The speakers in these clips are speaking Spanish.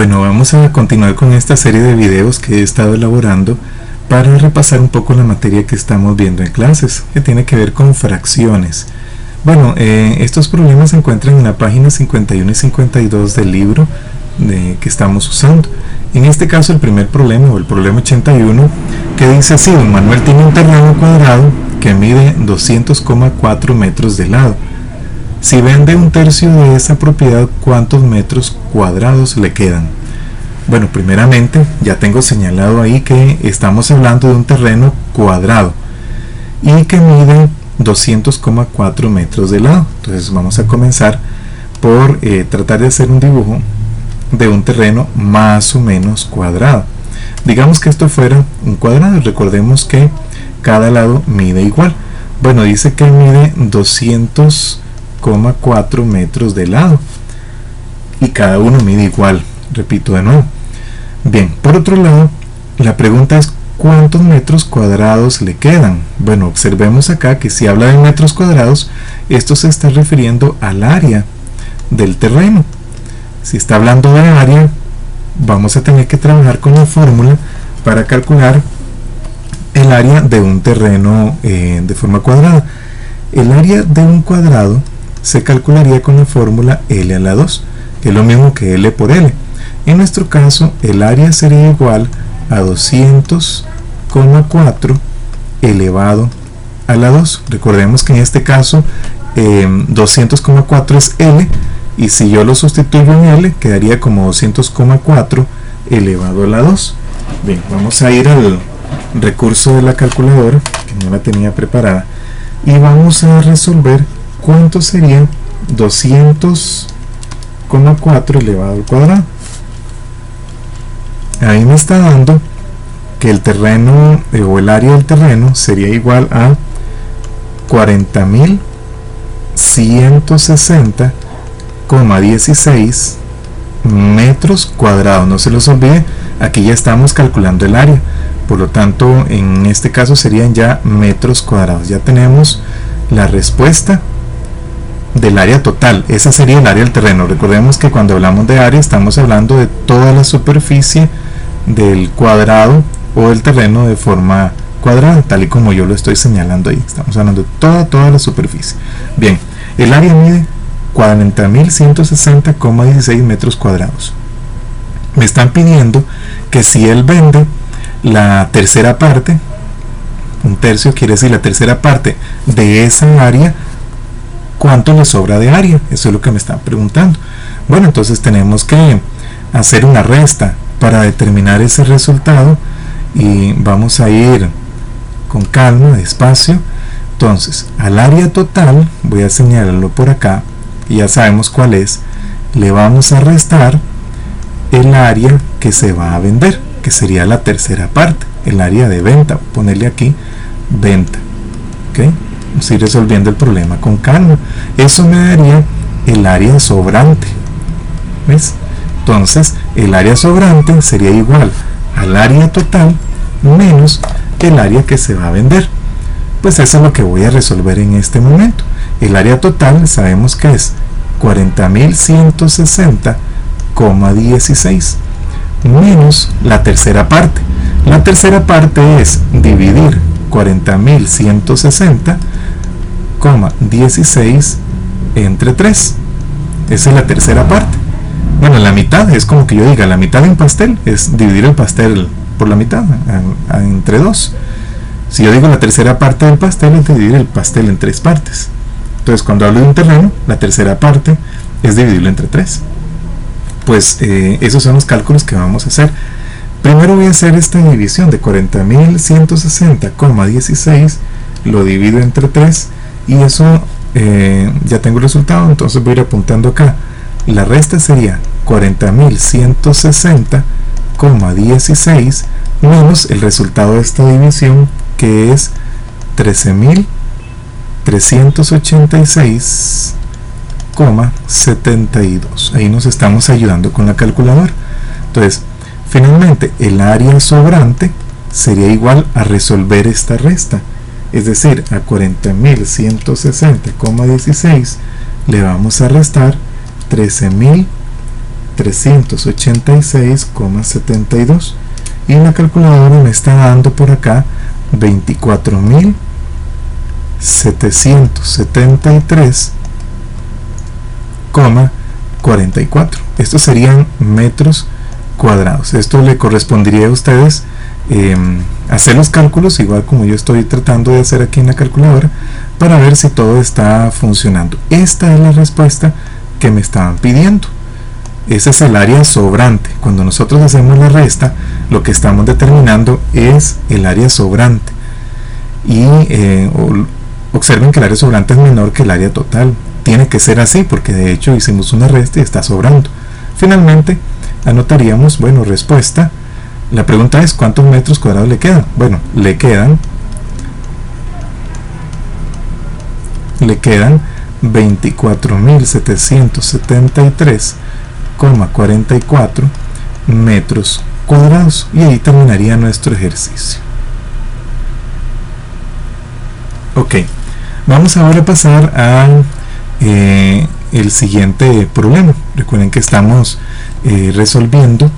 Bueno, vamos a continuar con esta serie de videos que he estado elaborando para repasar un poco la materia que estamos viendo en clases, que tiene que ver con fracciones. Bueno, estos problemas se encuentran en la página 51 y 52 del libro que estamos usando. En este caso el primer problema, o el problema 81, que dice así: don Manuel tiene un terreno cuadrado que mide 200,4 metros de lado. Si vende un tercio de esa propiedad, ¿cuántos metros cuadrados le quedan? Bueno, primeramente ya tengo señalado ahí que estamos hablando de un terreno cuadrado y que mide 200,4 metros de lado. Entonces vamos a comenzar por tratar de hacer un dibujo de un terreno más o menos cuadrado. Digamos que esto fuera un cuadrado. Recordemos que cada lado mide igual. Bueno, dice que mide 200,4 metros de lado y cada uno mide igual. Repito de nuevo. Bien, por otro lado, la pregunta es: ¿cuántos metros cuadrados le quedan? Bueno, observemos acá que si habla de metros cuadrados, esto se está refiriendo al área del terreno. Si está hablando de área, vamos a tener que trabajar con la fórmula para calcular el área de un terreno de forma cuadrada. El área de un cuadrado se calcularía con la fórmula L a la 2, que es lo mismo que L por L. En nuestro caso, el área sería igual a 200,4 elevado a la 2. Recordemos que en este caso 200,4 es L, y si yo lo sustituyo en L, quedaría como 200,4 elevado a la 2. Bien, vamos a ir al recurso de la calculadora, que no la tenía preparada, y vamos a resolver cuánto sería 200,4 elevado al cuadrado. Ahí me está dando que el terreno o el área del terreno sería igual a 40.160,16 metros cuadrados. No se los olvide, aquí ya estamos calculando el área, por lo tanto en este caso serían ya metros cuadrados. Ya tenemos la respuesta del área total. Esa sería el área del terreno. Recordemos que cuando hablamos de área estamos hablando de toda la superficie del cuadrado o del terreno de forma cuadrada, tal y como yo lo estoy señalando ahí. Estamos hablando de toda la superficie. Bien, el área mide 40.160,16 metros cuadrados. Me están pidiendo que si él vende la tercera parte, un tercio quiere decir la tercera parte de esa área, ¿cuánto le sobra de área? Eso es lo que me están preguntando. Bueno, entonces tenemos que hacer una resta para determinar ese resultado, y vamos a ir con calma, despacio. Entonces, al área total, voy a señalarlo por acá, y ya sabemos cuál es, le vamos a restar el área que se va a vender, que sería la tercera parte, el área de venta. Ponerle aquí venta. ¿Ok? Vamos a ir resolviendo el problema con calma. Eso me daría el área sobrante. ¿Ves? Entonces, el área sobrante sería igual al área total menos el área que se va a vender. Pues eso es lo que voy a resolver en este momento. El área total sabemos que es 40.160,16 menos la tercera parte. La tercera parte es dividir 40.160,16 entre 3. Esa es la tercera parte. Bueno, la mitad es como que yo diga, la mitad de un pastel es dividir el pastel por la mitad, entre 2. Si yo digo la tercera parte del pastel, es dividir el pastel en 3 partes. Entonces, cuando hablo de un terreno, la tercera parte es dividirlo entre 3. Pues esos son los cálculos que vamos a hacer. Primero voy a hacer esta división de 40.160,16, lo divido entre 3, y eso ya tengo el resultado. Entonces voy a ir apuntando acá. La resta sería 40.160,16 menos el resultado de esta división, que es 13.386,72. Ahí nos estamos ayudando con la calculadora. Entonces, finalmente el área sobrante sería igual a resolver esta resta, es decir, a 40.160,16 le vamos a restar 13.000 386,72 y la calculadora me está dando por acá 24.773,44. Estos serían metros cuadrados. Esto le correspondería a ustedes hacer los cálculos igual como yo estoy tratando de hacer aquí en la calculadora para ver si todo está funcionando. Esta es la respuesta que me estaban pidiendo. Ese es el área sobrante. Cuando nosotros hacemos la resta, lo que estamos determinando es el área sobrante. Y observen que el área sobrante es menor que el área total. Tiene que ser así porque de hecho hicimos una resta y está sobrando. Finalmente anotaríamos, bueno, respuesta. La pregunta es ¿cuántos metros cuadrados le quedan? Bueno, le quedan 24.773,44 metros cuadrados, y ahí terminaría nuestro ejercicio. Ok, vamos ahora a pasar a el siguiente problema. Recuerden que estamos resolviendo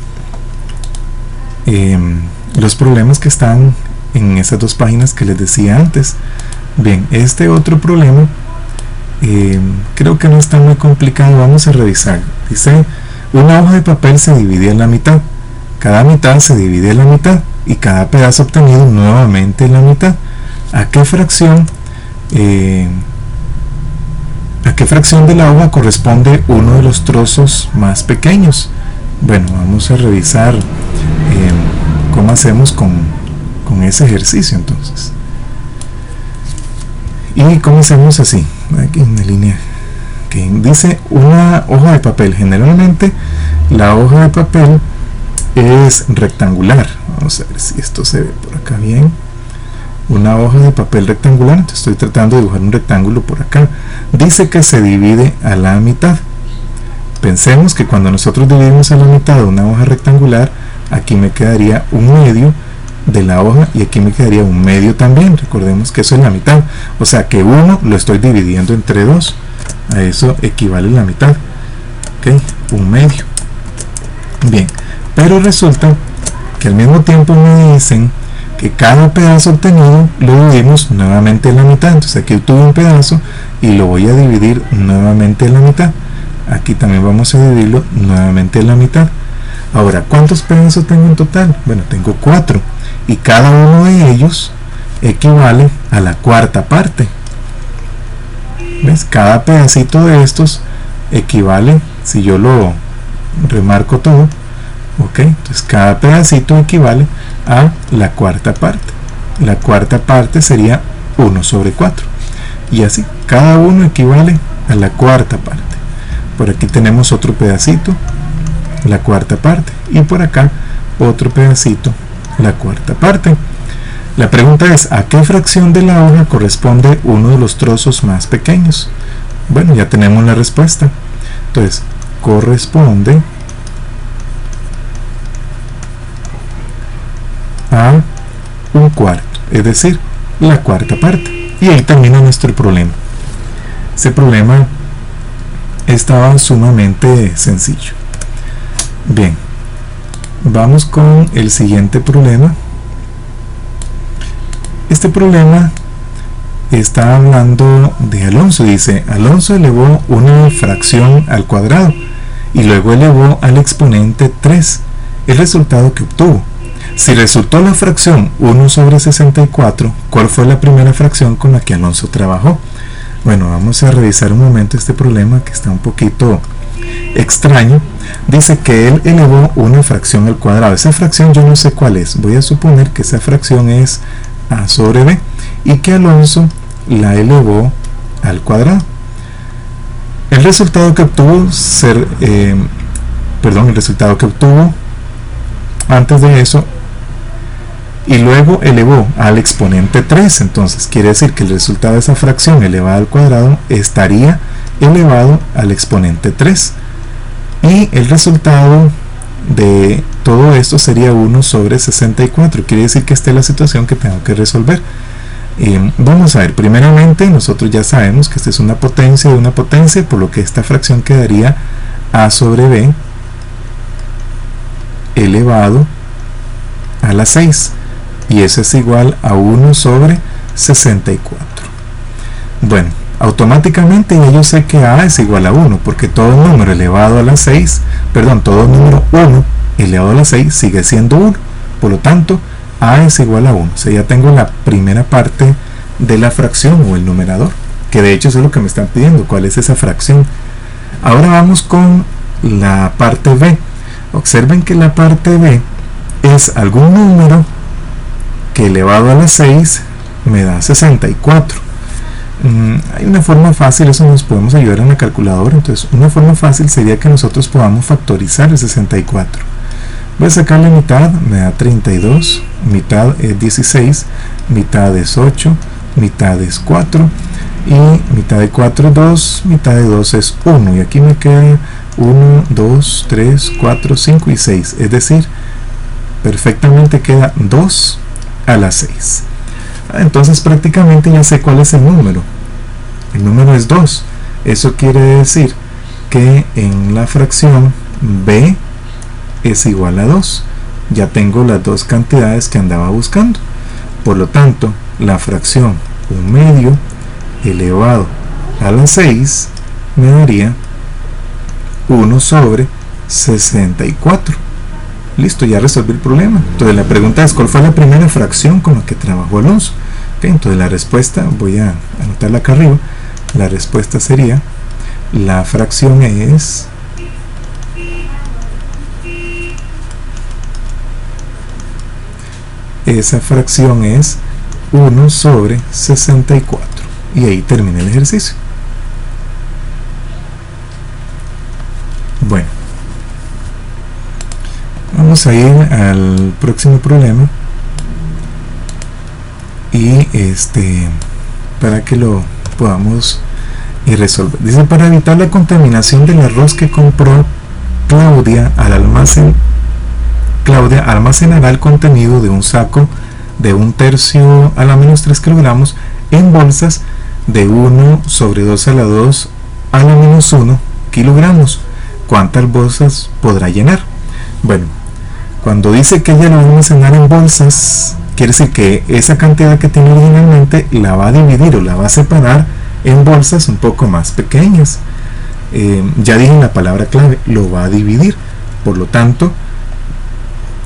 los problemas que están en esas dos páginas que les decía antes. Bien, este otro problema creo que no está muy complicado. Vamos a revisar. Dice: una hoja de papel se divide en la mitad, cada mitad se divide en la mitad y cada pedazo obtenido nuevamente en la mitad. ¿A qué fracción de la hoja corresponde uno de los trozos más pequeños? Bueno, vamos a revisar cómo hacemos con ese ejercicio entonces. Y comencemos así, aquí en la línea que dice una hoja de papel. Generalmente la hoja de papel es rectangular. Vamos a ver si esto se ve por acá bien. Una hoja de papel rectangular. Entonces estoy tratando de dibujar un rectángulo por acá. Dice que se divide a la mitad. Pensemos que cuando nosotros dividimos a la mitad de una hoja rectangular, aquí me quedaría un medio de la hoja y aquí me quedaría un medio también. Recordemos que eso es la mitad, o sea que uno lo estoy dividiendo entre dos, a eso equivale la mitad. Ok, un medio. Bien, pero resulta que al mismo tiempo me dicen que cada pedazo obtenido lo dividimos nuevamente en la mitad. Entonces aquí tuve un pedazo y lo voy a dividir nuevamente en la mitad. Aquí también vamos a dividirlo nuevamente en la mitad. Ahora, ¿cuántos pedazos tengo en total? Bueno, tengo 4 y cada uno de ellos equivale a la cuarta parte. ¿Ves? Cada pedacito de estos equivale, si yo lo remarco todo, ok, entonces cada pedacito equivale a la cuarta parte. La cuarta parte sería 1/4 y así, cada uno equivale a la cuarta parte. Por aquí tenemos otro pedacito, la cuarta parte, y por acá otro pedacito, la cuarta parte. La pregunta es: ¿a qué fracción de la hoja corresponde uno de los trozos más pequeños? Bueno, ya tenemos la respuesta. Entonces, corresponde a 1/4, es decir, la cuarta parte. Y ahí termina nuestro problema. Ese problema estaba sumamente sencillo. Bien, vamos con el siguiente problema. Este problema está hablando de Alonso. Dice: Alonso elevó una fracción al cuadrado y luego elevó al exponente 3. El resultado que obtuvo. Si resultó la fracción 1/64, ¿cuál fue la primera fracción con la que Alonso trabajó? Bueno, vamos a revisar un momento este problema que está un poquito extraño. Dice que él elevó una fracción al cuadrado. Esa fracción yo no sé cuál es. Voy a suponer que esa fracción es a sobre b y que Alonso la elevó al cuadrado. El resultado que obtuvo el resultado que obtuvo antes de eso, y luego elevó al exponente 3. Entonces quiere decir que el resultado de esa fracción elevada al cuadrado estaría elevado al exponente 3, y el resultado de todo esto sería 1/64. Quiere decir que esta es la situación que tengo que resolver. Vamos a ver, primeramente nosotros ya sabemos que esta es una potencia de una potencia, por lo que esta fracción quedaría a sobre b elevado a la 6, y eso es igual a 1 sobre 64. Bueno, automáticamente ya yo sé que a es igual a 1, porque todo número elevado a la 6, perdón, todo número 1 elevado a la 6 sigue siendo 1, por lo tanto a es igual a 1. O sea, ya tengo la primera parte de la fracción o el numerador, que de hecho eso es lo que me están pidiendo, cuál es esa fracción. Ahora vamos con la parte B. Observen que la parte B es algún número que elevado a la 6 me da 64. Hay una forma fácil, eso nos podemos ayudar en la calculadora. Entonces una forma fácil sería que nosotros podamos factorizar el 64. Voy a sacar la mitad, me da 32, mitad es 16, mitad es 8, mitad es 4, y mitad de 4 es 2, mitad de 2 es 1, y aquí me queda 1, 2, 3, 4, 5 y 6, es decir, perfectamente queda 2 a la 6. Entonces prácticamente ya sé cuál es el número es 2. Eso quiere decir que en la fracción B es igual a 2. Ya tengo las dos cantidades que andaba buscando. Por lo tanto, la fracción 1/2 elevado a la 6 me daría 1 sobre 64. Listo, ya resolví el problema. Entonces la pregunta es, ¿cuál fue la primera fracción con la que trabajó Alonso? Okay, entonces la respuesta, voy a anotarla acá arriba, la respuesta sería, la fracción es esa fracción es 1 sobre 64, y ahí termina el ejercicio. Bueno, vamos a ir al próximo problema, y para que lo podamos resolver. Dice, para evitar la contaminación del arroz que compró Claudia almacenará el contenido de un saco de 1/3 a la menos 3 kilogramos en bolsas de 1 sobre 2 a la 2 a la menos 1 kilogramos. ¿Cuántas bolsas podrá llenar? Bueno, cuando dice que ella lo va a almacenar en bolsas, quiere decir que esa cantidad que tiene originalmente la va a dividir o la va a separar en bolsas un poco más pequeñas. Ya dije la palabra clave, lo va a dividir. Por lo tanto,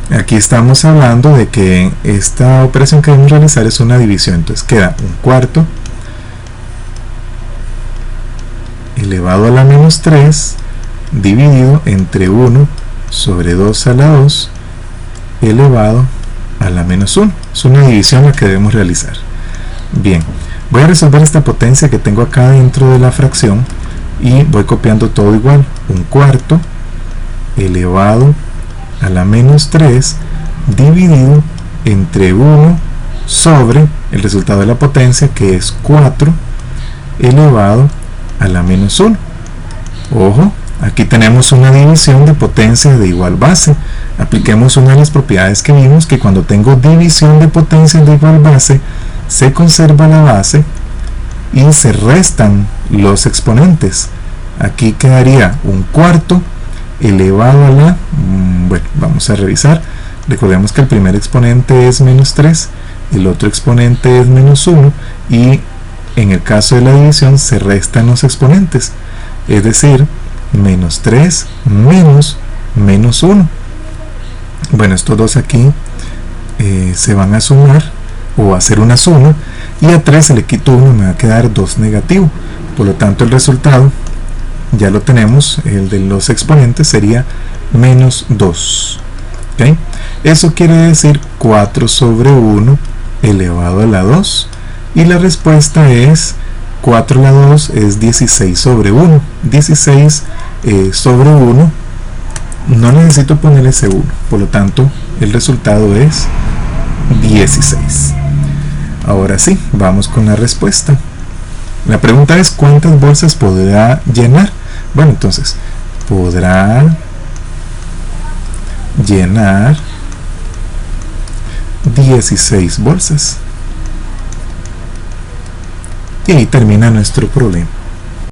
aquí estamos hablando de que esta operación que debemos realizar es una división. Entonces queda 1/4 elevado a la menos 3 dividido entre 1 sobre 2 a la 2 elevado a la menos 1. Es una división la que debemos realizar. Bien, voy a resolver esta potencia que tengo acá dentro de la fracción y voy copiando todo igual. 1/4 elevado a la menos 3 dividido entre 1 sobre el resultado de la potencia, que es 4 elevado a la menos 1. Ojo, aquí tenemos una división de potencias de igual base. Apliquemos una de las propiedades que vimos, que cuando tengo división de potencias de igual base, se conserva la base y se restan los exponentes. Aquí quedaría 1/4 elevado a la, bueno, vamos a revisar. Recordemos que el primer exponente es menos 3, el otro exponente es menos 1, y en el caso de la división se restan los exponentes, es decir, menos 3 menos menos 1. Bueno, estos dos aquí se van a sumar o a hacer una suma, y a 3 se le quito 1, me va a quedar 2 negativo. Por lo tanto, el resultado ya lo tenemos, el de los exponentes sería menos 2. ¿Okay? Eso quiere decir 4 sobre 1 elevado a la 2, y la respuesta es 4 a la 2 es 16 sobre 1. 16 sobre 1, no necesito poner ese 1, por lo tanto el resultado es 16. Ahora sí, vamos con la respuesta. La pregunta es, ¿cuántas bolsas podrá llenar? Bueno, entonces, podrá llenar 16 bolsas. Y ahí termina nuestro problema.